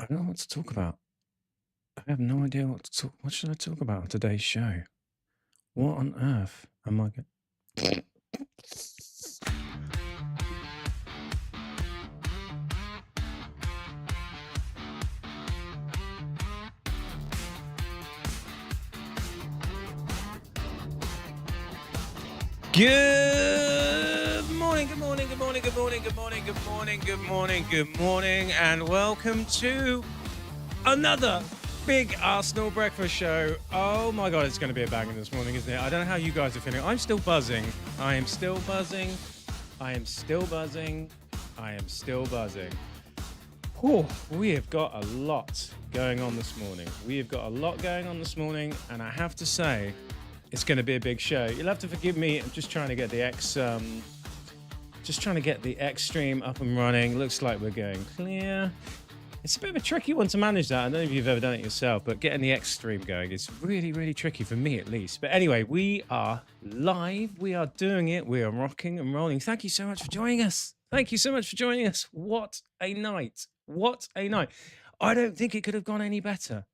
I don't know what to talk about. I have no idea what to talk. What should I talk about on today's show? What on earth am I going? Good morning, good morning, good morning, good morning, good morning, good morning, good morning, good morning, and welcome to another big Arsenal breakfast show. Oh my God, it's going to be a banger this morning, isn't it? I don't know how you guys are feeling. I'm still buzzing. I am still buzzing. I am still buzzing. I am still buzzing. Whew, we have got a lot going on this morning. We have got a lot going on this morning, and I have to say, it's going to be a big show. You'll have to forgive me. I'm just trying to get the X stream up and running. Looks like we're going clear. It's a bit of a tricky one to manage that. I don't know if you've ever done it yourself, but getting the X stream going is really, really tricky for me at least. But anyway, we are live. We are doing it. We are rocking and rolling. Thank you so much for joining us. Thank you so much for joining us. What a night. What a night. I don't think it could have gone any better.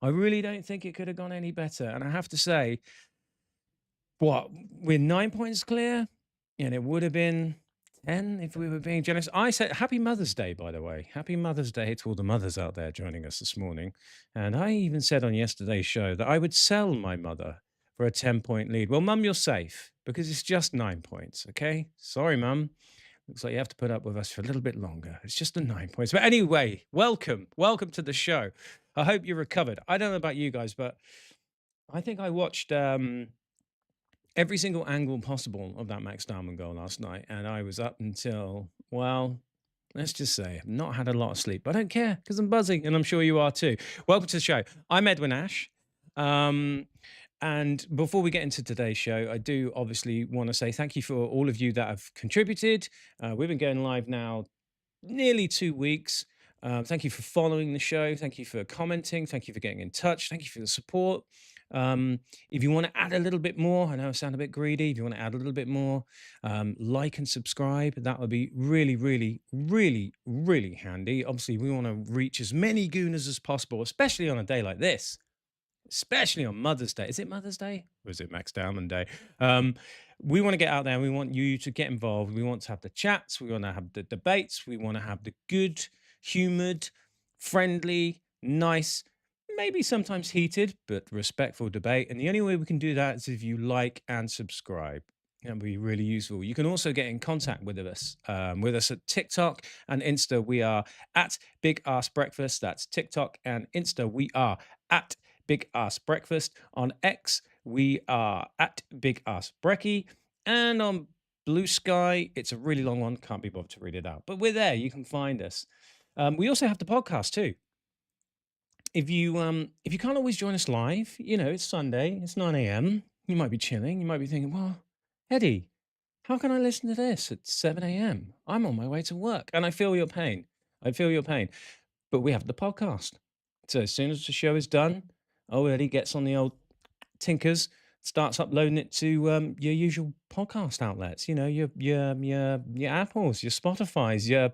I really don't think it could have gone any better. And I have to say, we're 9 points clear, and it would have been 10 if we were being generous. I said happy Mother's Day, by the way. Happy Mother's Day to all the mothers out there joining us this morning. And I even said on yesterday's show that I would sell my mother for a 10-point lead. Well, Mum, you're safe because it's just 9 points, okay? Sorry, Mum. Looks like you have to put up with us for a little bit longer. It's just the 9 points. But anyway, welcome. Welcome to the show. I hope you're recovered. I don't know about you guys, but I think I watched every single angle possible of that Max Dowman goal last night, and I was up until, well, let's just say I've not had a lot of sleep. But I don't care because I'm buzzing, and I'm sure you are too. Welcome to the show. I'm Edwin Ash. And before we get into today's show, I do obviously want to say thank you for all of you that have contributed. We've been going live now nearly 2 weeks. Thank you for following the show. Thank you for commenting. Thank you for getting in touch. Thank you for the support. If you want to add a little bit more, I know I sound a bit greedy. If you want to add a little bit more, like and subscribe. That would be really, really, really, really handy. Obviously, we want to reach as many Gooners as possible, especially on a day like this, especially on Mother's Day. Is it Mother's Day? Or is it Max Dowman Day? We want to get out there. We want you to get involved. We want to have the chats. We want to have the debates. We want to have the good, humored, friendly, nice, maybe sometimes heated, but respectful debate. And the only way we can do that is if you like and subscribe. That would be really useful. You can also get in contact with us at TikTok and Insta. We are at Big Ass Breakfast. That's TikTok and Insta. We are at Big Ass Breakfast. On X, we are at Big Ass Brecky. And on Blue Sky, it's a really long one. Can't be bothered to read it out. But we're there. You can find us. We also have the podcast too. If you can't always join us live, it's Sunday, it's 9 a.m. You might be chilling. You might be thinking, well, Eddie, how can I listen to this at 7 a.m.? I'm on my way to work. And I feel your pain. I feel your pain. But we have the podcast. So as soon as the show is done, Eddie gets on the old tinkers, starts uploading it to your usual podcast outlets. Your Apples, your Spotify's, your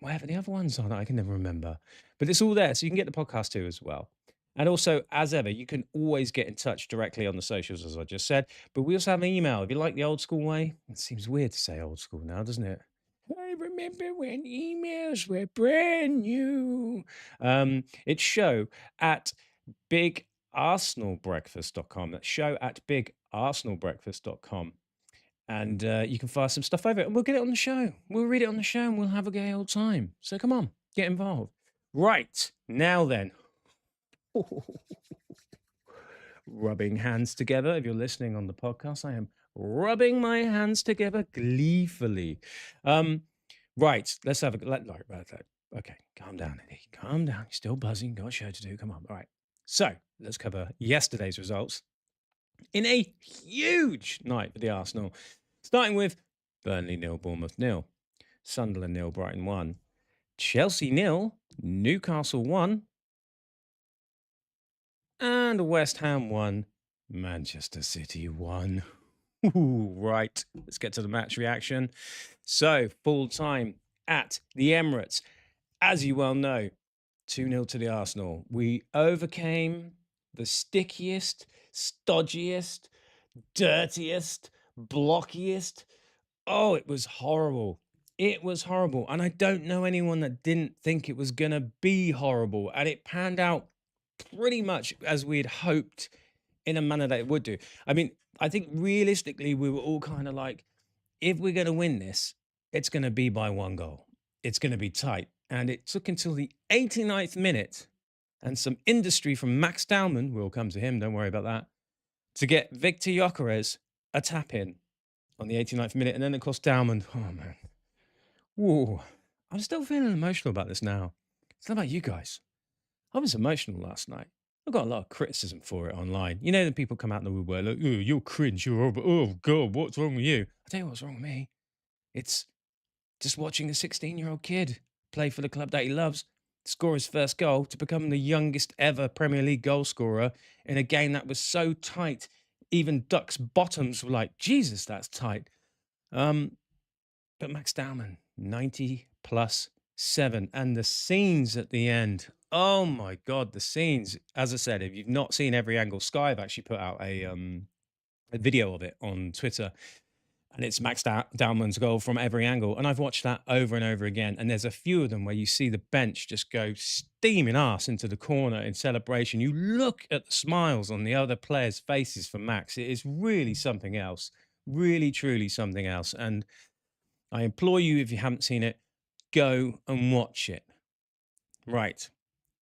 whatever the other ones are that I can never remember. But it's all there, so you can get the podcast too as well. And also, as ever, you can always get in touch directly on the socials, as I just said. But we also have an email. If you like the old school way, it seems weird to say old school now, doesn't it? I remember when emails were brand new. It's show at bigarsenalbreakfast.com. That's show at bigarsenalbreakfast.com. And you can fire some stuff over it, and we'll get it on the show. We'll read it on the show, and we'll have a gay old time. So come on, get involved. Right, now then. Rubbing hands together. If you're listening on the podcast, I am rubbing my hands together gleefully. Right, let's have a... Okay, calm down, Eddie. Calm down. You're still buzzing. Got a show to do. Come on. All right. So let's cover yesterday's results in a huge night for the Arsenal. Starting with Burnley 0, Bournemouth 0, Sunderland 0, Brighton 1, Chelsea 0, Newcastle 1, and West Ham 1, Manchester City 1. Ooh, right, let's get to the match reaction. So, full time at the Emirates. As you well know, 2-0 to the Arsenal. We overcame the stickiest, stodgiest, dirtiest, blockiest. Oh, it was horrible. It was horrible. And I don't know anyone that didn't think it was going to be horrible. And it panned out pretty much as we'd hoped in a manner that it would do. I mean, I think realistically, we were all kind of like, if we're going to win this, it's going to be by 1 goal. It's going to be tight. And it took until the 89th minute and some industry from Max Dowman, we'll come to him, don't worry about that, to get Viktor Gyökeres a tap in on the 89th minute. And then, of course, Dowman, oh man, whoa, I'm still feeling emotional about this now. It's not about you guys. I was emotional last night. I got a lot of criticism for it online. You know, the people come out in the woodwork, like, oh, you're cringe, you're horrible. Oh, God, what's wrong with you? I tell you what's wrong with me. It's just watching a 16-year-old kid play for the club that he loves, score his first goal to become the youngest ever Premier League goal scorer in a game that was so tight. Even Duck's bottoms were like, Jesus, that's tight. But Max Dowman, 90 plus 7. And the scenes at the end. Oh my God, the scenes. As I said, if you've not seen Every Angle, Sky have actually put out a video of it on Twitter. And it's Max Dowman's goal from every angle. And I've watched that over and over again. And there's a few of them where you see the bench just go steaming ass into the corner in celebration. You look at the smiles on the other players' faces for Max. It is really something else. Really, truly something else. And I implore you, if you haven't seen it, go and watch it. Right.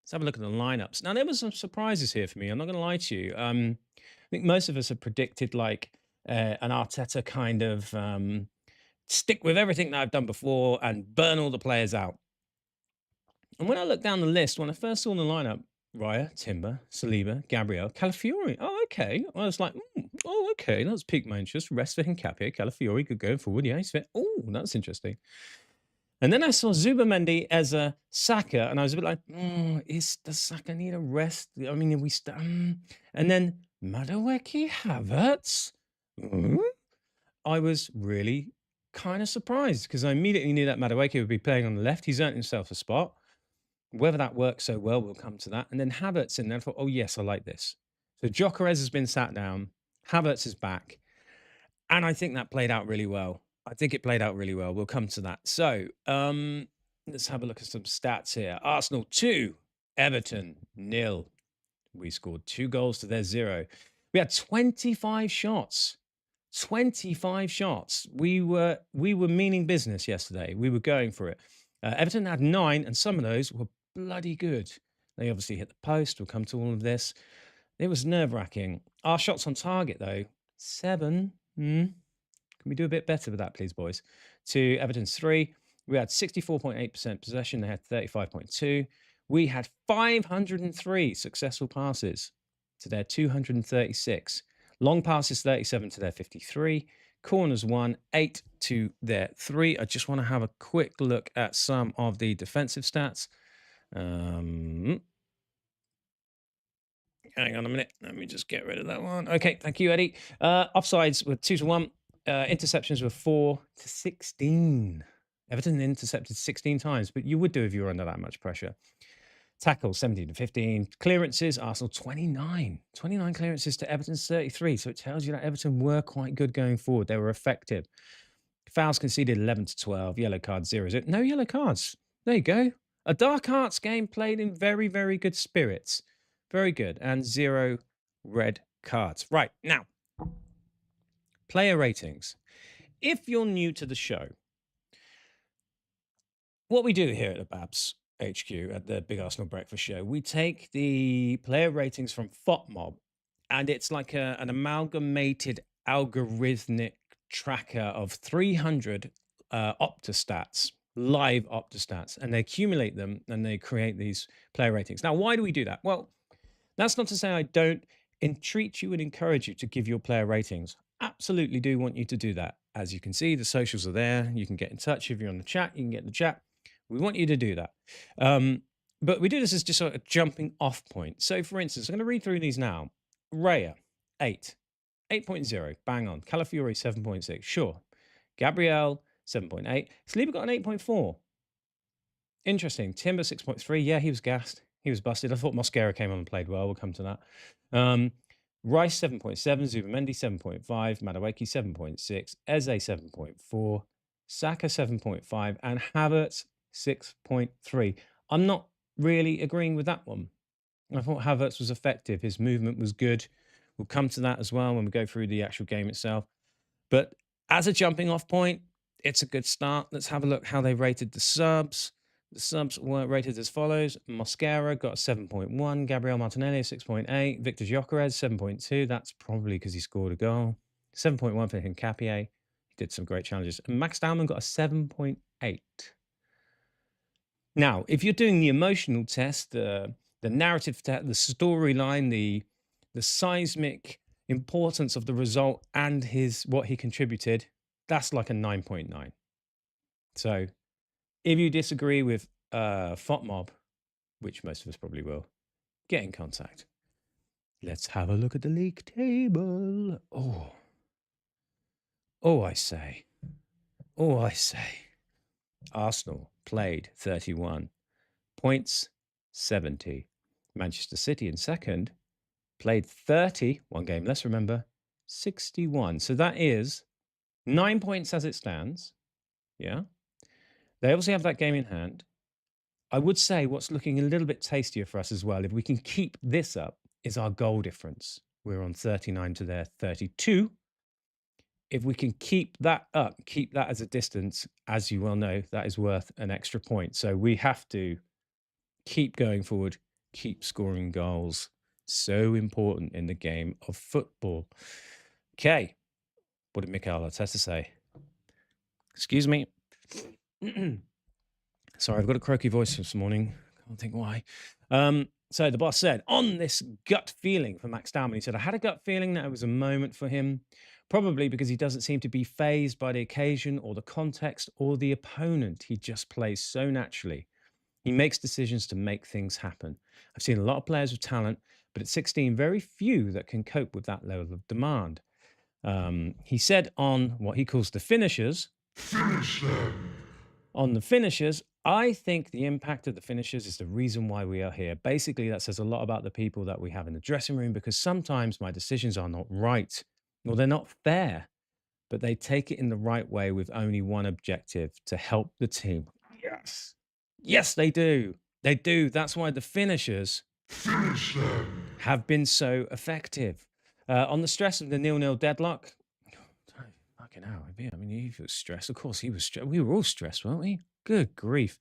Let's have a look at the lineups. Now, there were some surprises here for me. I'm not going to lie to you. I think most of us have predicted like an Arteta kind of stick with everything that I've done before and burn all the players out. And when I looked down the list, when I first saw the lineup, Raya, Timber, Saliba, Gabriel, Calafiori. Oh, okay. I was like, oh, okay. That's piqued my interest. Rest for Hincapié. Calafiori could go forward. Yeah, he's fit. Oh, that's interesting. And then I saw Zubamendi as a Saka, and I was a bit like, does Saka need a rest? I mean, if we and then Madueke Havertz. I was really kind of surprised because I immediately knew that Madueke would be playing on the left. He's earned himself a spot. Whether that works so well, we'll come to that. And then Havertz in there. I thought, oh, yes, I like this. So Gyökeres has been sat down. Havertz is back. And I think that played out really well. I think it played out really well. We'll come to that. So let's have a look at some stats here. Arsenal 2, Everton 0. We scored 2 goals to their 0. We had 25 shots. 25 shots. We were meaning business yesterday. We were going for it. Everton had 9, and some of those were bloody good. They obviously hit the post. We'll come to all of this. It was nerve-wracking. Our shots on target, though, 7. Can we do a bit better with that, please, boys? To Everton's 3. We had 64.8% possession. They had 35.2. We had 503 successful passes to their 236. Long passes, 37 to their 53. Corners 1, 8 to their 3. I just want to have a quick look at some of the defensive stats. Hang on a minute. Let me just get rid of that one. Okay, thank you, Eddie. Offsides were 2 to 1. Interceptions were 4 to 16. Everton intercepted 16 times, but you would do if you were under that much pressure. Tackles 17 to 15. Clearances, Arsenal 29. 29 clearances to Everton's 33. So it tells you that Everton were quite good going forward. They were effective. Fouls conceded 11 to 12. Yellow cards 0. No yellow cards. There you go. A dark arts game played in very, very good spirits. Very good. And 0 red cards. Right. Now, player ratings. If you're new to the show, what we do here at the Babs HQ at the Big Arsenal Breakfast Show, we take the player ratings from FOTMob, and it's like an amalgamated algorithmic tracker of 300 Optastats, live Optastats, and they accumulate them and they create these player ratings. Now, why do we do that? Well, that's not to say I don't entreat you and encourage you to give your player ratings. Absolutely do want you to do that. As you can see, the socials are there. You can get in touch. If you're on the chat, you can get in the chat. We want you to do that. But we do this as just sort of a jumping off point. So, for instance, I'm going to read through these now. Raya, 8. 8.0, bang on. Calafiori, 7.6, sure. Gabriel, 7.8. Saliba got an 8.4. Interesting. Timber 6.3. Yeah, he was gassed. He was busted. I thought Mosquera came on and played well. We'll come to that. Rice 7.7, Zubamendi 7.5, Madueke 7.6, Eze 7.4, Saka 7.5, and Havertz 6.3. I'm not really agreeing with that one. I thought Havertz was effective. His movement was good. We'll come to that as well when we go through the actual game itself. But as a jumping off point, it's a good start. Let's have a look how they rated the subs. The subs were rated as follows. Mosquera got a 7.1, Gabriel Martinelli a 6.8, Viktor Gyökeres 7.2. That's probably because he scored a goal. 7.1 for Hincapié. He did some great challenges. And Max Dowman got a 7.8. Now, if you're doing the emotional test, the narrative test, the storyline, the seismic importance of the result and what he contributed, that's like a 9.9. So if you disagree with FOTMob, which most of us probably will, get in contact. Let's have a look at the league table. I say. Arsenal played 31. Points, 70. Manchester City in second played 30. One game less, remember. 61. So that is 9 points as it stands. Yeah. They obviously have that game in hand. I would say what's looking a little bit tastier for us as well, if we can keep this up, is our goal difference. We're on 39 to their 32. If we can keep that up, keep that as a distance, as you well know, that is worth an extra point. So we have to keep going forward, keep scoring goals. So important in the game of football. Okay. What did Mikel Arteta say? Excuse me. Sorry, I've got a croaky voice this morning. Can't think why. So the boss said, on this gut feeling for Max Dowman, he said, I had a gut feeling that it was a moment for him, probably because he doesn't seem to be fazed by the occasion or the context or the opponent. He just plays so naturally. He makes decisions to make things happen. I've seen a lot of players with talent, but at 16, very few that can cope with that level of demand. He said on what he calls the finishers, finish them. On the finishers, I think the impact of the finishers is the reason why we are here. Basically, that says a lot about the people that we have in the dressing room, because sometimes my decisions are not right or they're not fair, but they take it in the right way with only one objective: to help the team. Yes. Yes, they do. They do. That's why the finishers finish them have been so effective. On the stress of the 0-0 deadlock, fucking hell. I mean, he was stressed. Of course, he was stressed. We were all stressed, weren't we? Good grief.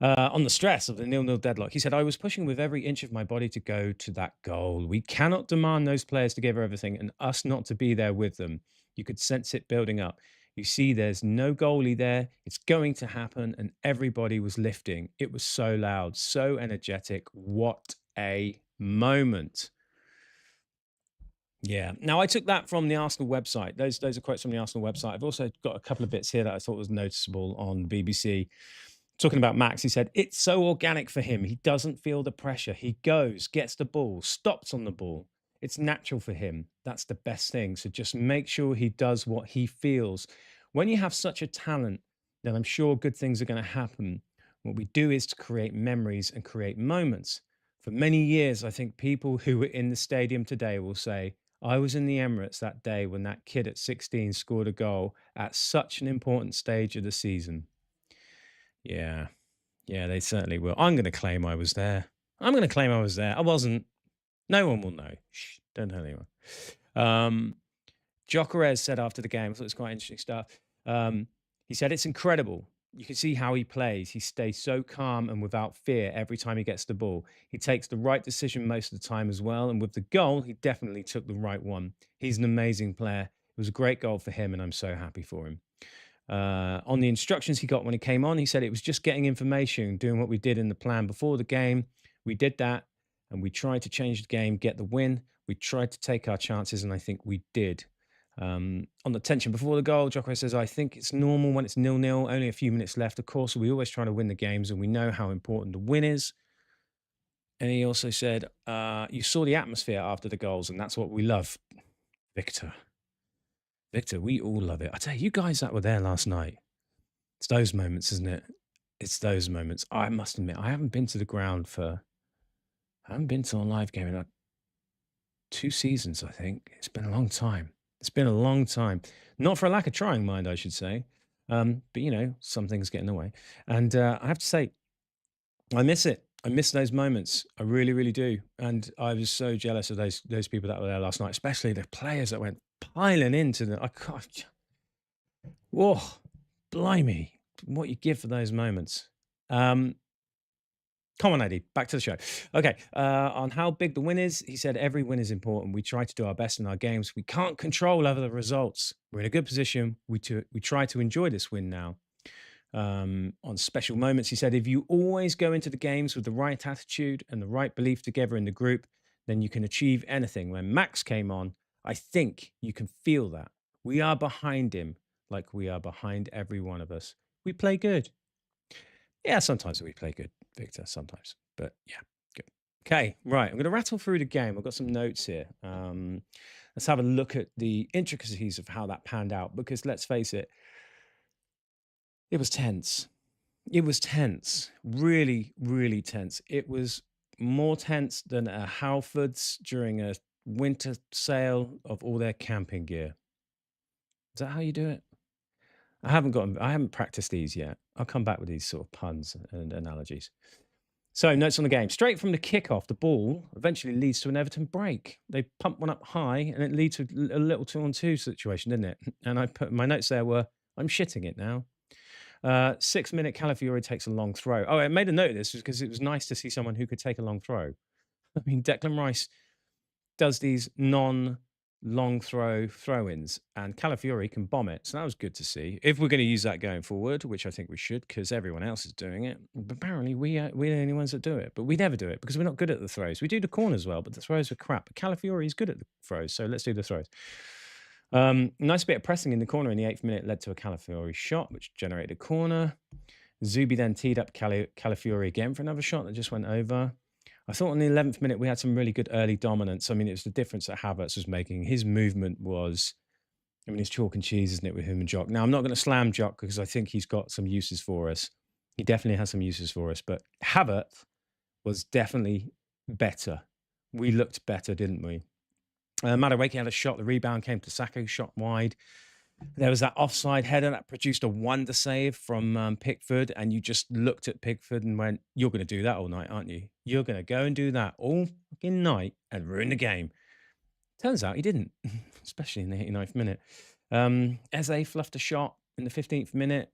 On the stress of the 0-0 deadlock, he said, I was pushing with every inch of my body to go to that goal. We cannot demand those players to give everything and us not to be there with them. You could sense it building up. You see, there's no goalie there. It's going to happen. And everybody was lifting. It was so loud, so energetic. What a moment. Yeah. Now, I took that from the Arsenal website. Those are quotes from the Arsenal website. I've also got a couple of bits here that I thought was noticeable on BBC. Talking about Max, he said, it's so organic for him. He doesn't feel the pressure. He goes, gets the ball, stops on the ball. It's natural for him. That's the best thing. So just make sure he does what he feels. When you have such a talent, then I'm sure good things are going to happen. What we do is to create memories and create moments. For many years, I think people who were in the stadium today will say, I was in the Emirates that day when that kid at 16 scored a goal at such an important stage of the season. Yeah. Yeah, they certainly will. I'm going to claim I was there. I wasn't. No one will know. Shh, don't tell anyone. Gyökeres said after the game, I thought it was quite interesting stuff. He said, it's incredible. You can see how he plays. He stays so calm and without fear every time he gets the ball. He takes the right decision most of the time as well. And with the goal, he definitely took the right one. He's an amazing player. It was a great goal for him, and I'm so happy for him. On the instructions he got when he came on, he said it was just getting information, doing what we did in the plan before the game. We did that, and we tried to change the game, get the win. We tried to take our chances, and I think we did. On the tension before the goal, Gyökeres says, I think it's normal when it's 0-0, only a few minutes left. Of course, we always try to win the games, and we know how important the win is. And he also said, you saw the atmosphere after the goals, and that's what we love. Victor, we all love it. I tell you guys that were there last night. It's those moments, isn't it? It's those moments. I must admit, I haven't been to the ground for I haven't been to a live game in, like, 2 seasons, I think. It's been a long time. It's been a long time. Not for a lack of trying, mind, I should say. But, some things get in the way. And, I have to say, I miss it. I miss those moments. I really, really do. And I was so jealous of those people that were there last night, especially the players that went piling into the. I can't. Whoa, blimey! What you give for those moments. Um, Come on, Eddie. Back to the show. Okay. On how big the win is, he said every win is important. We try to do our best in our games. We can't control over the results. We're in a good position. We try to enjoy this win now. On special moments, he said, if you always go into the games with the right attitude and the right belief together in the group, then you can achieve anything. When Max came on, I think you can feel that. We are behind him like we are behind every one of us. We play good. Yeah, sometimes we play good, Victor, sometimes. But yeah, good. Okay, right. I'm going to rattle through the game. I've got some notes here. Let's have a look at the intricacies of how that panned out because let's face it, it was tense. It was tense, really, really tense. It was more tense than a Halfords during a winter sale of all their camping gear. Is that how you do it? I haven't practiced these yet. I'll come back with these sort of puns and analogies. So, notes on the game. Straight from the kickoff, the ball eventually leads to an Everton break. They pump one up high and it leads to a little 2-on-2 situation, didn't it? And I put my notes there were, I'm shitting it now. 6 minute Calafiori takes a long throw. Oh, I made a note of this because it was nice to see someone who could take a long throw. I mean, Declan Rice does these non-long throw-ins, and Calafiori can bomb it. So that was good to see. If we're going to use that going forward, which I think we should, because everyone else is doing it. But apparently, we're the only ones that do it. But we never do it because we're not good at the throws. We do the corners well, but the throws are crap. But Calafiori is good at the throws, so let's do the throws. Nice bit of pressing in the corner in the 8th minute led to a Calafiori shot, which generated a corner. Zubi then teed up Calafiori again for another shot that just went over. I thought in the 11th minute we had some really good early dominance. I mean, it was the difference that Havertz was making. His movement was, I mean, it's chalk and cheese, isn't it, with him and Jock? Now, I'm not going to slam Jock because I think he's got some uses for us. He definitely has some uses for us, but Havertz was definitely better. We looked better, didn't we? Madueke had a shot. The rebound came to Saka, shot wide. There was that offside header that produced a wonder save from Pickford, and you just looked at Pickford and went, "You're going to do that all night, aren't you? You're going to go and do that all fucking night and ruin the game." Turns out he didn't, especially in the 89th minute. Eze fluffed a shot in the 15th minute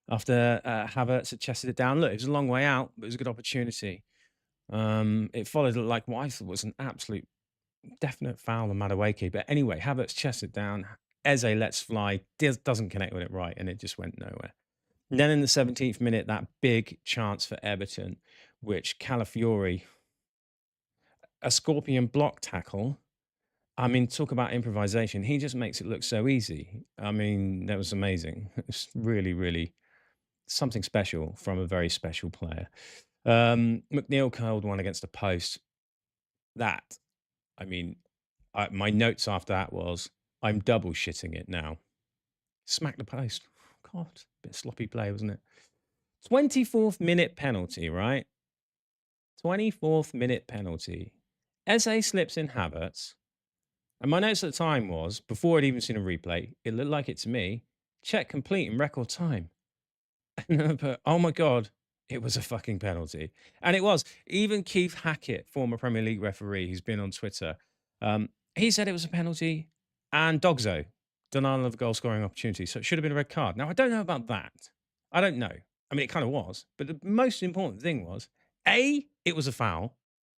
after Havertz had chested it down. Look, it was a long way out, but it was a good opportunity. It followed like what I thought was an absolute definite foul on Madueke. But anyway, Havertz chested down. Eze lets fly, doesn't connect with it right, and it just went nowhere. And then in the 17th minute, that big chance for Everton, which Calafiori, a scorpion block tackle. I mean, talk about improvisation. He just makes it look so easy. I mean, that was amazing. It's really, really something special from a very special player. McNeil curled one against the post. That, I mean, my notes after that was, I'm double shitting it now. Smack the post. God, bit sloppy play, wasn't it? 24th minute penalty, right? 24th minute penalty. Eze slips in Havertz. And my notes at the time was, before I'd even seen a replay, it looked like it to me, check complete in record time. And then I put, oh my God, it was a fucking penalty. And it was. Even Keith Hackett, former Premier League referee who's been on Twitter, he said it was a penalty. And Dogzo, denial of a goal scoring opportunity. So it should have been a red card. Now, I don't know about that. I don't know. I mean, it kind of was. But the most important thing was, A, it was a foul.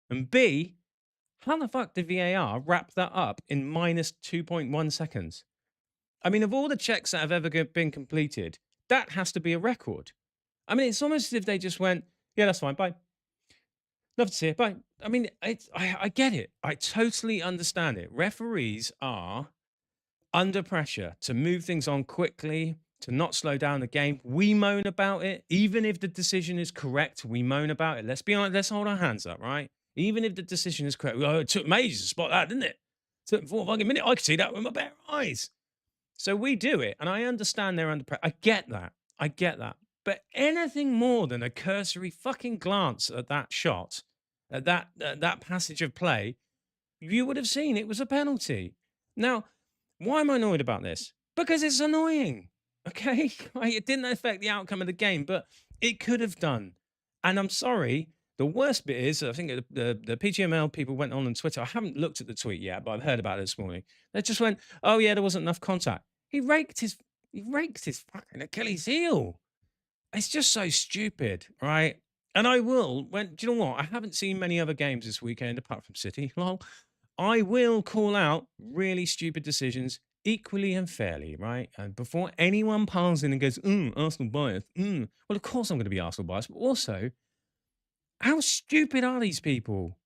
And B, how the fuck did VAR wrap that up in minus 2.1 seconds? I mean, of all the checks that have ever been completed, that has to be a record. I mean, it's almost as if they just went, yeah, that's fine, bye. Love to see it, bye. I mean, I get it. I totally understand it. Referees are under pressure to move things on quickly, to not slow down the game. We moan about it. Even if the decision is correct, we moan about it. Let's be honest, let's hold our hands up, right? Even if the decision is correct. Oh, it took me ages to spot that, didn't it? It took 4 fucking minutes. I could see that with my bare eyes. So we do it, and I understand they're under pressure. I get that. I get that. but anything more than a cursory fucking glance at that shot, at that passage of play, you would have seen it was a penalty. Now, why am I annoyed about this? Because it's annoying. Okay, like, it didn't affect the outcome of the game, but it could have done. And I'm sorry. The worst bit is, I think the PGML people went on Twitter. I haven't looked at the tweet yet, but I've heard about it this morning. They just went, "Oh yeah, there wasn't enough contact." He raked his fucking Achilles heel. It's just so stupid, right? And I will, do you know what? I haven't seen many other games this weekend apart from City. Lol. I will call out really stupid decisions equally and fairly, right? And before anyone piles in and goes, Arsenal bias, well, of course I'm going to be Arsenal biased, but also, how stupid are these people?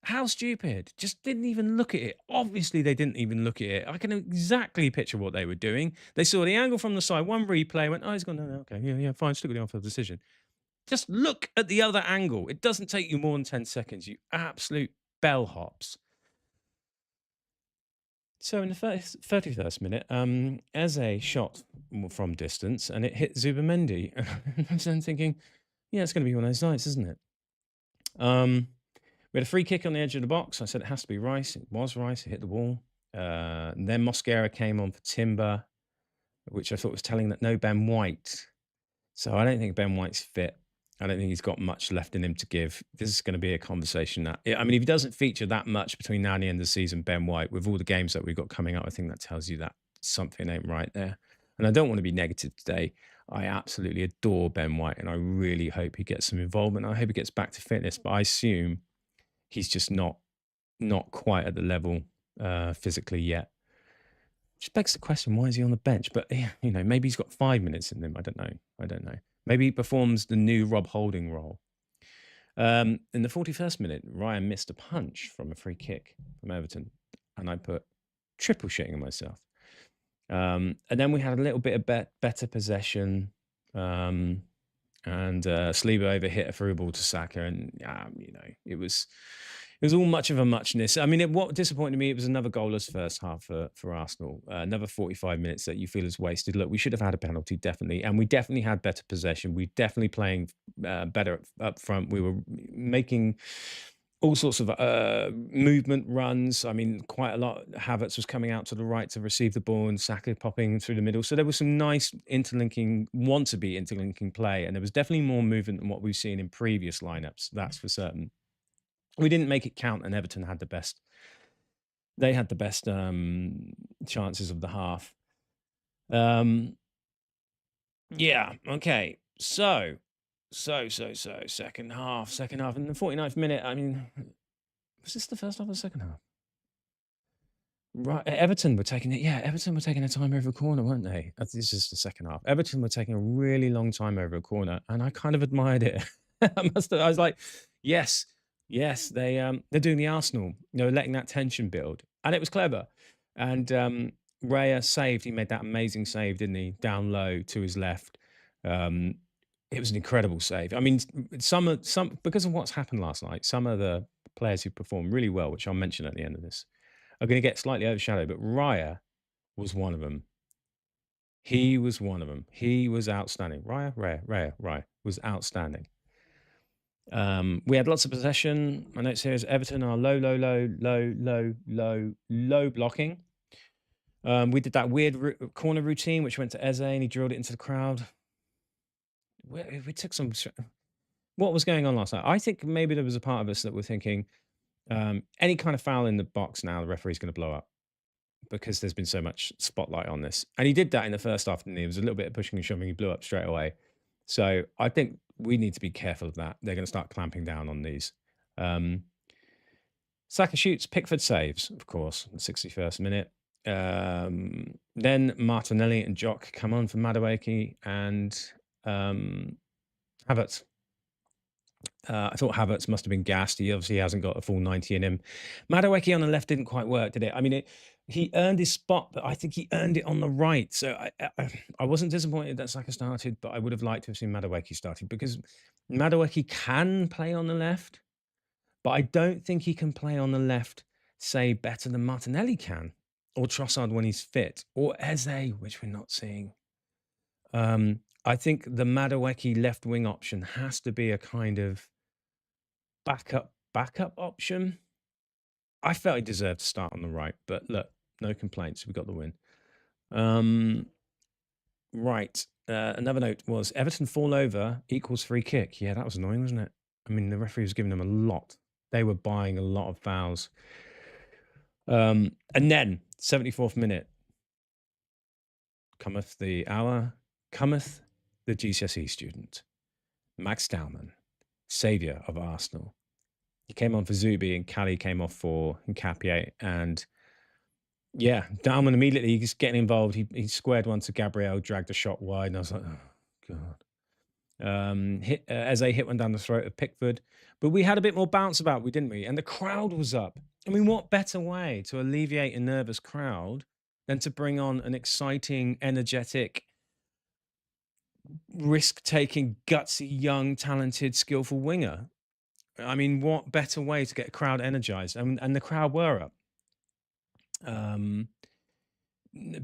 How stupid. Just didn't even look at it. Obviously, they didn't even look at it. I can exactly picture what they were doing. They saw the angle from the side, one replay, went, oh, he's gone, no, no, okay, yeah, fine, stick with the on-field decision. Just look at the other angle. It doesn't take you more than 10 seconds, you absolute bellhops. So in the 31st minute, Eze shot from distance and it hit Zubamendi. And I was then thinking, yeah, it's going to be one of those nights, isn't it? We had a free kick on the edge of the box. I said it has to be Rice. It was Rice. It hit the wall. Then Mosquera came on for Timber, which I thought was telling that no Ben White. So I don't think Ben White's fit. I don't think he's got much left in him to give. This is going to be a conversation that, I mean, if he doesn't feature that much between now and the end of the season, Ben White, with all the games that we've got coming up, I think that tells you that something ain't right there. And I don't want to be negative today. I absolutely adore Ben White, and I really hope he gets some involvement. I hope he gets back to fitness, but I assume he's just not quite at the level physically yet. Which begs the question, why is he on the bench? But, maybe he's got 5 minutes in him. I don't know. Maybe he performs the new Rob Holding role. In the 41st minute, Ryan missed a punch from a free kick from Everton, and I put triple shitting on myself. And then we had a little bit of better possession, and Saliba overhit a through ball to Saka, and it was all much of a muchness. I mean, what disappointed me, it was another goalless first half for Arsenal. Another 45 minutes that you feel is wasted. Look, we should have had a penalty, definitely. And we definitely had better possession. We definitely playing better up front. We were making all sorts of movement runs. I mean, quite a lot. Havertz was coming out to the right to receive the ball and Saka popping through the middle. So there was some nice want-to-be interlinking play. And there was definitely more movement than what we've seen in previous lineups. That's for certain. We didn't make it count, and Everton had the best. They had the best chances of the half. Yeah. Okay. So second half in the 49th minute. I mean, was this the first half or the second half? Right, Everton were taking it. Yeah, Everton were taking their time over a corner, weren't they? This is the second half. Everton were taking a really long time over a corner, and I kind of admired it. I was like, yes, they're doing the Arsenal, letting that tension build, and it was clever. And Raya saved. He made that amazing save, didn't he? Down low to his left. It was an incredible save. I mean, some because of what's happened last night, some of the players who performed really well, which I'll mention at the end of this, are going to get slightly overshadowed, but Raya was one of them. He was one of them. He was outstanding. Raya was outstanding. We had lots of possession. My notes here is Everton are low blocking. We did that weird corner routine, which went to Eze, and he drilled it into the crowd. We took some. What was going on last night? I think maybe there was a part of us that were thinking, any kind of foul in the box now, the referee's going to blow up, because there's been so much spotlight on this. And he did that in the first half, and he was a little bit of pushing and shoving. He blew up straight away. So I think we need to be careful of that. They're going to start clamping down on these. Saka shoots, Pickford saves, of course, in the 61st minute. Then Martinelli and Jock come on for Madueke and Havertz. I thought Havertz must have been gassed. He obviously hasn't got a full 90 in him. Madueke on the left didn't quite work, did it? I mean, he earned his spot, but I think he earned it on the right. So I wasn't disappointed that Saka started, but I would have liked to have seen Madueke started, because Madueke can play on the left, but I don't think he can play on the left, say, better than Martinelli can, or Trossard when he's fit, or Eze, which we're not seeing. I think the Madueke left wing option has to be a kind of backup option. I felt he deserved to start on the right, but look, no complaints. We got the win. Um, right. Another note was Everton fall over equals free kick. Yeah, that was annoying, wasn't it? I mean, the referee was giving them a lot. They were buying a lot of fouls. And then 74th minute cometh the hour, cometh the GCSE student, Max Dowman, saviour of Arsenal. He came on for Zubi and Cali came off for Nkapie. And yeah, Dowman immediately he's getting involved. He squared one to Gabriel, dragged a shot wide, and I was like, oh god. Eze hit one down the throat of Pickford, but we had a bit more bounce about, we didn't we? And the crowd was up. I mean, what better way to alleviate a nervous crowd than to bring on an exciting, energetic, risk-taking, gutsy, young, talented, skillful winger? I mean, what better way to get a crowd energized? And the crowd were up.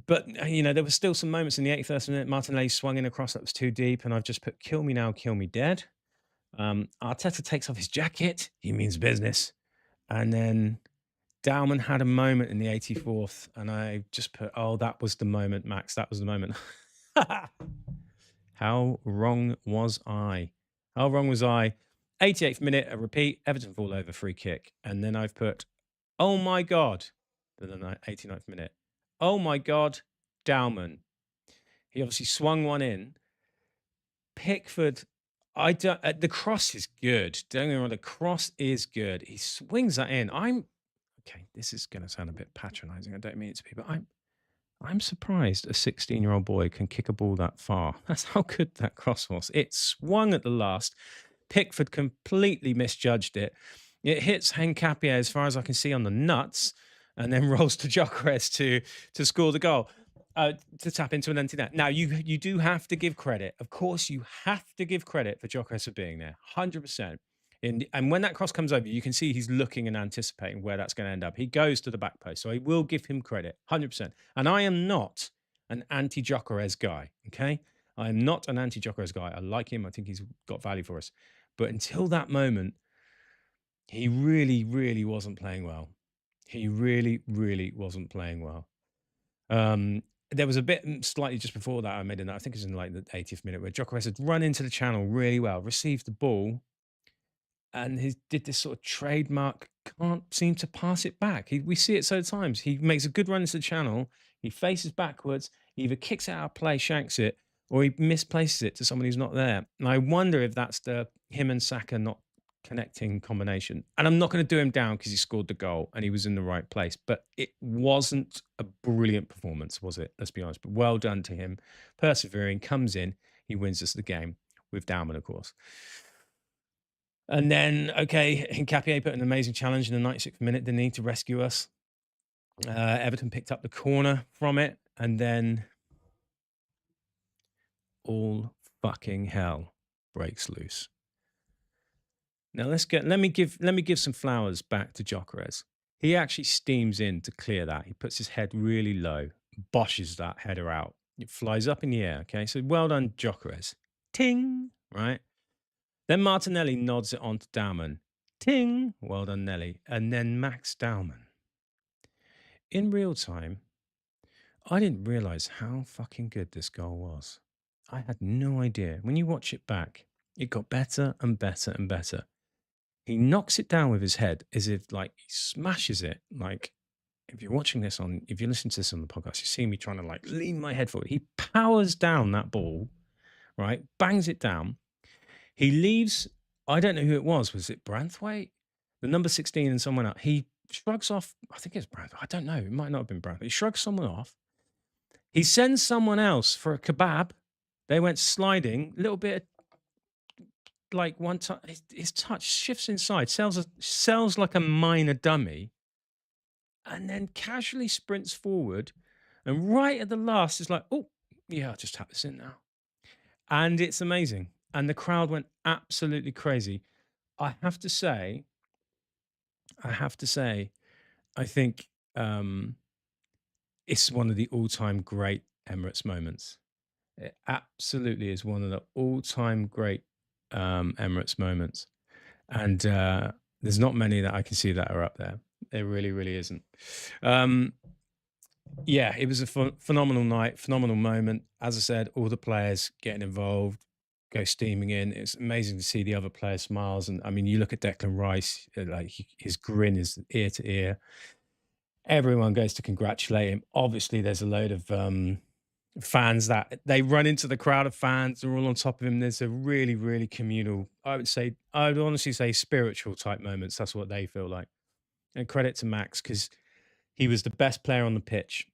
But there were still some moments in the 81st minute. Martinelli swung in across that was too deep, and I've just put "kill me now, kill me dead." Arteta takes off his jacket. He means business. And then Dowman had a moment in the 84th, and I just put, "Oh, that was the moment, Max. That was the moment." How wrong was I? How wrong was I? 88th minute, a repeat. Everton fall over, free kick, and then I've put, "Oh my god!" Then the 89th minute. Oh my god, Dowman. He obviously swung one in. Pickford, I don't. The cross is good. Don't get me wrong. The cross is good. He swings that in. I'm okay. This is going to sound a bit patronising. I don't mean it to be, but I'm surprised a 16-year-old boy can kick a ball that far. That's how good that cross was. It swung at the last. Pickford completely misjudged it. It hits Nkapie as far as I can see on the nuts, and then rolls to Gyökeres to score the goal. To tap into an empty net. Now you do have to give credit. Of course, you have to give credit for Gyökeres for being there, 100%. And when that cross comes over, you can see he's looking and anticipating where that's going to end up. He goes to the back post, so I will give him credit, 100%. And I am not an anti-Gyökeres guy. Okay, I am not an anti-Gyökeres guy. I like him. I think he's got value for us. But until that moment, he really, really wasn't playing well. He really, really wasn't playing well. There was a bit slightly just before that I made a note. I think it was in like the 80th minute where Gyökeres had run into the channel really well, received the ball, and he did this sort of trademark, can't seem to pass it back. We see it so times. He makes a good run into the channel, he faces backwards, he either kicks it out of play, shanks it, or he misplaces it to someone who's not there. And I wonder if that's the him and Saka not connecting combination. And I'm not going to do him down because he scored the goal and he was in the right place. But it wasn't a brilliant performance, was it? Let's be honest. But well done to him. Persevering, comes in, he wins us the game with Dowman, of course. And then, okay, Nkapie put an amazing challenge in the 96th minute, the need to rescue us. Everton picked up the corner from it, and then all fucking hell breaks loose. Now let me give some flowers back to Gyökeres. He actually steams in to clear that. He puts his head really low, boshes that header out. It flies up in the air. Okay, so well done, Gyökeres. Ting, right? Then Martinelli nods it on to Dowman. Ting, well done, Nelly. And then Max Dowman. In real time, I didn't realize how fucking good this goal was. I had no idea. When you watch it back, it got better and better and better. He knocks it down with his head as if like he smashes it. Like if you're listening to this on the podcast, you see me trying to like lean my head forward. He powers down that ball, right? Bangs it down. He leaves, I don't know who it was. Was it Branthwaite? The number 16 and someone else. He shrugs off, I think it's Branthwaite. I don't know. It might not have been Branthwaite. He shrugs someone off. He sends someone else for a kebab. They went sliding, a little bit like one touch. His touch shifts inside, sells like a minor dummy, and then casually sprints forward. And right at the last, it's like, oh, yeah, I'll just tap this in now. And it's amazing. And the crowd went absolutely crazy. I have to say, I think it's one of the all-time great Emirates moments. It absolutely is one of the all-time great Emirates moments, and there's not many that I can see that are up there. There really, really isn't. Yeah, it was a phenomenal night, phenomenal moment. As I said, all the players getting involved, go steaming in. It's amazing to see the other players' smiles, and I mean, you look at Declan Rice, like his grin is ear to ear. Everyone goes to congratulate him. Obviously, there's a load of fans that they run into the crowd of fans. They're all on top of him. There's a really, really communal, I would honestly say spiritual type moments. That's what they feel like. And credit to Max because he was the best player on the pitch.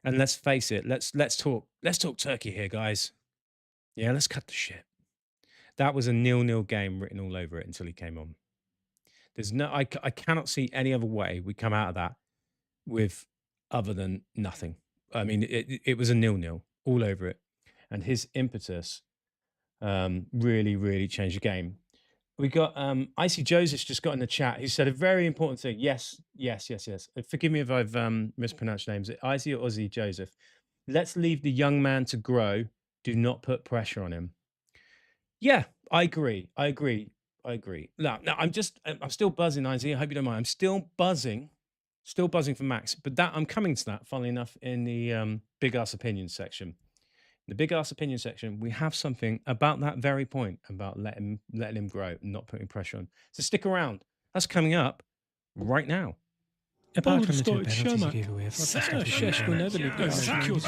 And let's face it, let's talk Turkey here, guys. Yeah, let's cut the shit. That was a 0-0 game written all over it until he came on. There's no, I cannot see any other way we come out of that with other than nothing. I mean, it was a 0-0 all over it, and his impetus really, really changed the game. We got Icy Joseph just got in the chat. He said a very important thing. Yes. Forgive me if I've mispronounced names. Icy or Ozzy Joseph. Let's leave the young man to grow. Do not put pressure on him. Yeah, I agree. No, I'm still buzzing, Icy. I hope you don't mind. I'm still buzzing for Max. But that I'm coming to that, funnily enough, in the big ass opinions section. The big ass opinion section, we have something about that very point about letting him grow and not putting pressure on. So stick around. That's coming up right now. Apart from the two penalties he gave away, I thought the stuff was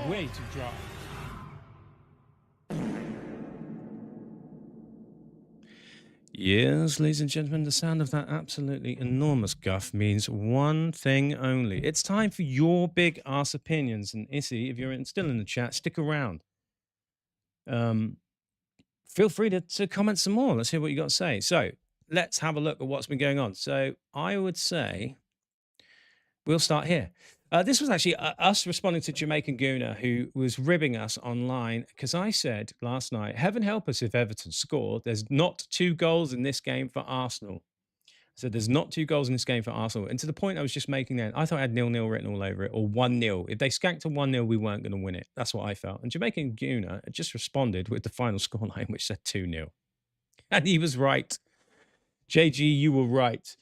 way too dry. Yes, ladies and gentlemen, the sound of that absolutely enormous guff means one thing only. It's time for your big ass opinions. And Issy, if you're still in the chat, stick around. Feel free to comment some more. Let's hear what you got to say. So let's have a look at what's been going on. So I would say we'll start here. This was actually us responding to Jamaican Gooner, who was ribbing us online because I said last night, heaven help us if Everton score. There's not 2 goals in this game for Arsenal. I said there's not 2 goals in this game for Arsenal. And to the point I was just making then, I thought I had 0-0 written all over it or 1-0. If they skanked to 1-0, we weren't going to win it. That's what I felt. And Jamaican Gooner just responded with the final scoreline, which said 2-0. And he was right. JG, you were right.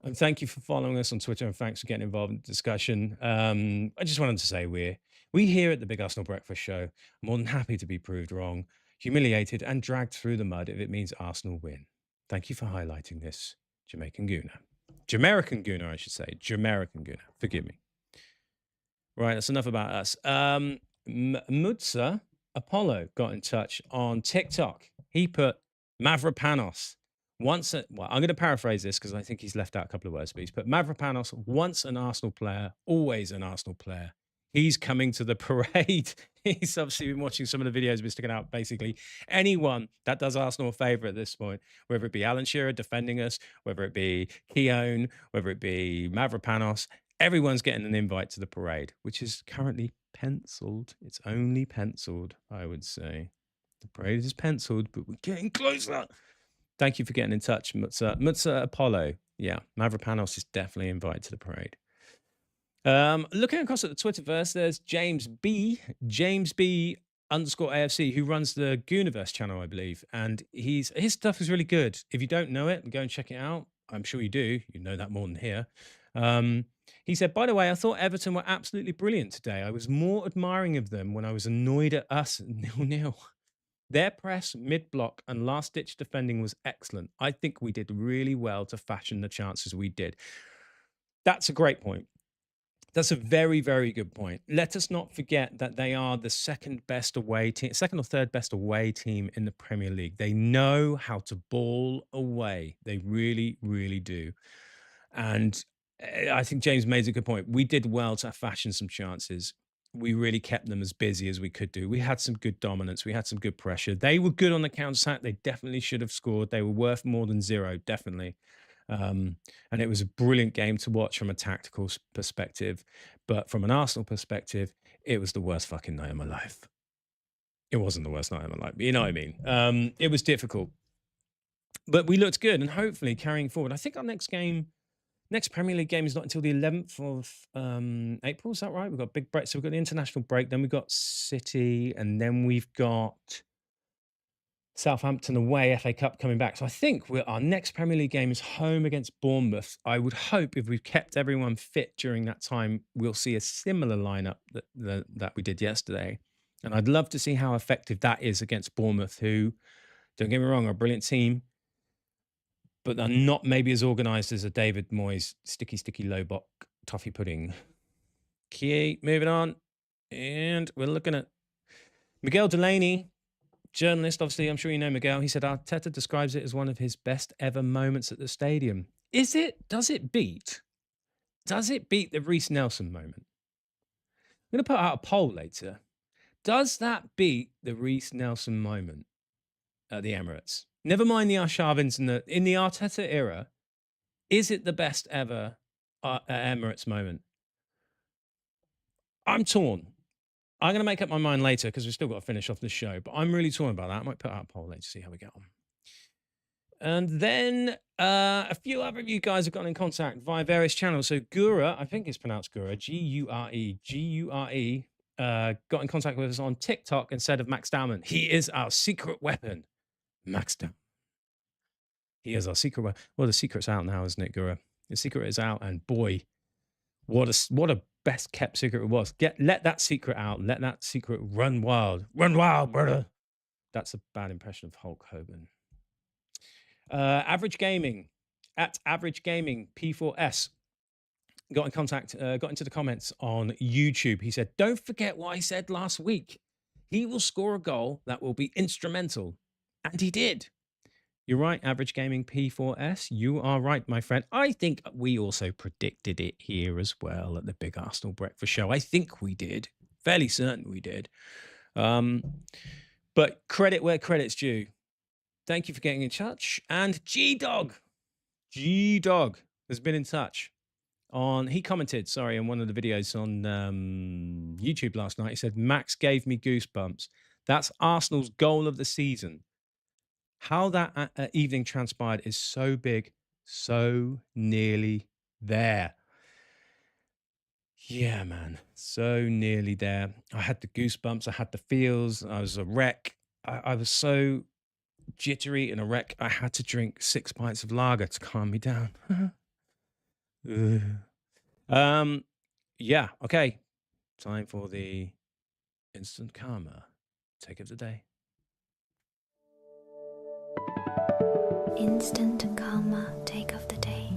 And thank you for following us on Twitter, and thanks for getting involved in the discussion. I just wanted to say we here at the Big Arsenal Breakfast Show are more than happy to be proved wrong, humiliated, and dragged through the mud if it means Arsenal win. Thank you for highlighting this, Jamaican Gooner. Jamaican Gooner, I should say. Jamaican Gooner. Forgive me. Right, that's enough about us. Mutsa Apollo got in touch on TikTok. He put Mavropanos. I'm going to paraphrase this because I think he's left out a couple of words, but he's put Mavropanos, once an Arsenal player, always an Arsenal player. He's coming to the parade. He's obviously been watching some of the videos, been sticking out basically anyone that does Arsenal a favour at this point, whether it be Alan Shearer defending us, whether it be Keown, whether it be Mavropanos, everyone's getting an invite to the parade, which is currently penciled. It's only penciled, I would say. The parade is penciled, but we're getting closer. Thank you for getting in touch, Mutsa Apollo. Yeah, Mavropanos is definitely invited to the parade. Looking across at the Twitterverse, there's James B _ AFC, who runs the Gooniverse channel, I believe. And his stuff is really good. If you don't know it, go and check it out. I'm sure you do. You know that more than here. He said, by the way, I thought Everton were absolutely brilliant today. I was more admiring of them when I was annoyed at us 0-0. Their press, mid-block, and last-ditch defending was excellent. I think we did really well to fashion the chances we did. That's a great point. That's a very, very good point. Let us not forget that they are the second or third best away team in the Premier League. They know how to ball away. They really, really do. And I think James made a good point. We did well to fashion some chances. We really kept them as busy as we could do. We had some good dominance. We had some good pressure. They were good on the counter-attack. They definitely should have scored. They were worth more than 0, definitely. And it was a brilliant game to watch from a tactical perspective. But from an Arsenal perspective, it was the worst fucking night of my life. It wasn't the worst night of my life, but you know what I mean? It was difficult. But we looked good, and hopefully carrying forward. I think our next game Next Premier League game is not until the 11th of April. Is that right? We've got a big break. So we've got the international break. Then we've got City. And then we've got Southampton away, FA Cup coming back. So I think our next Premier League game is home against Bournemouth. I would hope if we've kept everyone fit during that time, we'll see a similar lineup that we did yesterday. And I'd love to see how effective that is against Bournemouth, who, don't get me wrong, are a brilliant team, but they're not maybe as organised as a David Moyes sticky low block toffee pudding. Keep moving on. And we're looking at Miguel Delaney, journalist, obviously. I'm sure you know Miguel. He said Arteta describes it as one of his best ever moments at the stadium. Is it? Does it beat the Reece Nelson moment? I'm going to put out a poll later. Does that beat the Reece Nelson moment at the Emirates? Never mind the Arshavins in the Arteta era. Is it the best ever Emirates moment? I'm torn. I'm going to make up my mind later because we've still got to finish off the show, but I'm really torn about that. I might put out a poll later to see how we get on. And then a few other of you guys have gotten in contact via various channels. So Gura, I think it's pronounced Gura, Gure, got in contact with us on TikTok and said of Max Dowman, he is our secret weapon. Max Dowman. He is our secret weapon. Well, the secret's out now, isn't it, Gura? The secret is out, and boy, what a best kept secret it was. Let that secret out. Let that secret run wild. Run wild, brother. That's a bad impression of Hulk Hogan. Average Gaming at Average Gaming P4S got in contact, got into the comments on YouTube. He said, "Don't forget what I said last week. He will score a goal that will be instrumental," and he did. You're right, Average Gaming P4S. You are right, my friend. I think we also predicted it here as well at the Big Arsenal Breakfast Show. I think we did. Fairly certain we did. But credit where credit's due. Thank you for getting in touch. And G-Dog has been in touch. He commented, on one of the videos on YouTube last night. He said, Max gave me goosebumps. That's Arsenal's goal of the season. How that evening transpired is so big, so nearly there. Yeah, man, so nearly there. I had the goosebumps. I had the feels. I was a wreck. I was so jittery and a wreck. I had to drink 6 pints of lager to calm me down. Yeah, okay. Time for the instant karma take of the day. Instant karma take of the day.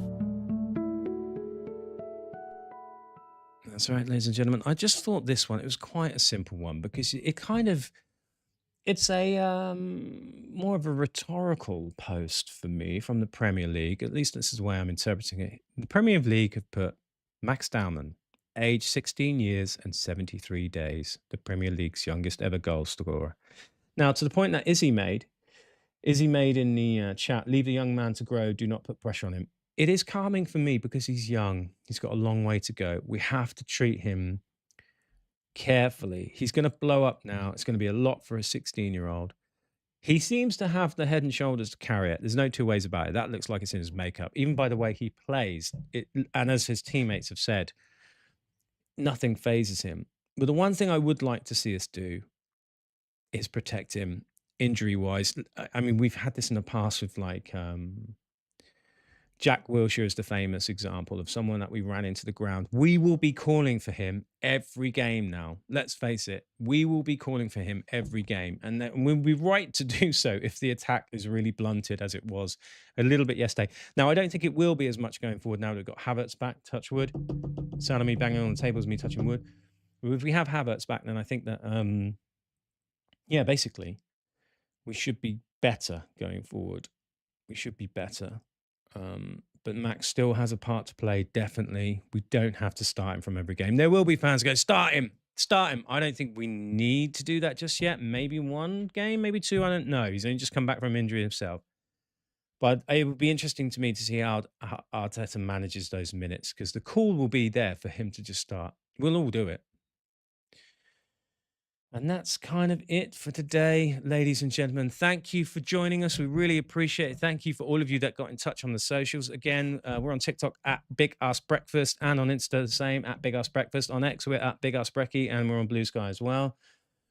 That's right, ladies and gentlemen. I just thought this one, it was quite a simple one because it's a more of a rhetorical post for me from the Premier League. At least this is the way I'm interpreting it. The Premier League have put Max Dowman, age 16 years and 73 days, the Premier League's youngest ever goal scorer. Now, to the point that Izzy made in the chat, leave the young man to grow, do not put pressure on him. It is calming for me because he's young. He's got a long way to go. We have to treat him carefully. He's going to blow up now. It's going to be a lot for a 16-year-old. He seems to have the head and shoulders to carry it. There's no two ways about it. That looks like it's in his makeup. Even by the way he plays, and as his teammates have said, nothing phases him. But the one thing I would like to see us do is protect him injury-wise. I mean, we've had this in the past with Jack Wilshere is the famous example of someone that we ran into the ground. We will be calling for him every game now. Let's face it. We will be calling for him every game. And we'll be right to do so if the attack is really blunted as it was a little bit yesterday. Now, I don't think it will be as much going forward now that we've got Havertz back, touch wood. Sound of me banging on the table is me touching wood. If we have Havertz back, then I think that, basically, we should be better going forward. We should be better. But Max still has a part to play, definitely. We don't have to start him from every game. There will be fans go, start him. I don't think we need to do that just yet. Maybe one game, maybe two, I don't know. He's only just come back from injury himself. But it would be interesting to me to see how Arteta manages those minutes, because the call will be there for him to just start. We'll all do it. And that's kind of it for today, ladies and gentlemen. Thank you for joining us. We really appreciate it. Thank you for all of you that got in touch on the socials. Again, we're on TikTok at Big Ass Breakfast, and on Insta the same at Big Ass Breakfast. On X, we're at Big Ass Brecky, and we're on Blue Sky as well.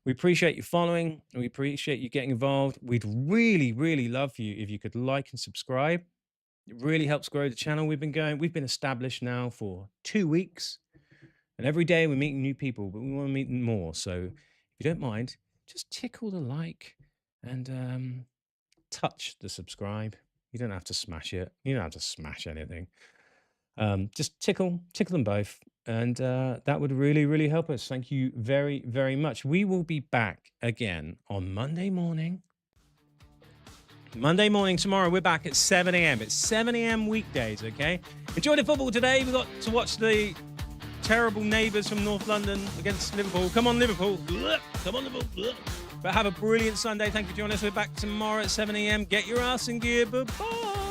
We appreciate you following. We appreciate you getting involved. We'd really, really love you if you could like and subscribe. It really helps grow the channel. We've been established now for 2 weeks. And every day we're meeting new people, but we want to meet more. So if you don't mind, just tickle the like and touch the subscribe. You don't have to smash it. You don't have to smash anything. Just tickle them both. And that would really, really help us. Thank you very, very much. We will be back again on Monday morning. Monday morning tomorrow, we're back at 7 a.m. It's 7 a.m. weekdays, okay? Enjoy the football today. We got to watch the terrible neighbours from North London against Liverpool. Come on, Liverpool. Come on, Liverpool. But have a brilliant Sunday. Thank you for joining us. We're back tomorrow at 7 a.m. Get your ass in gear. Bye-bye.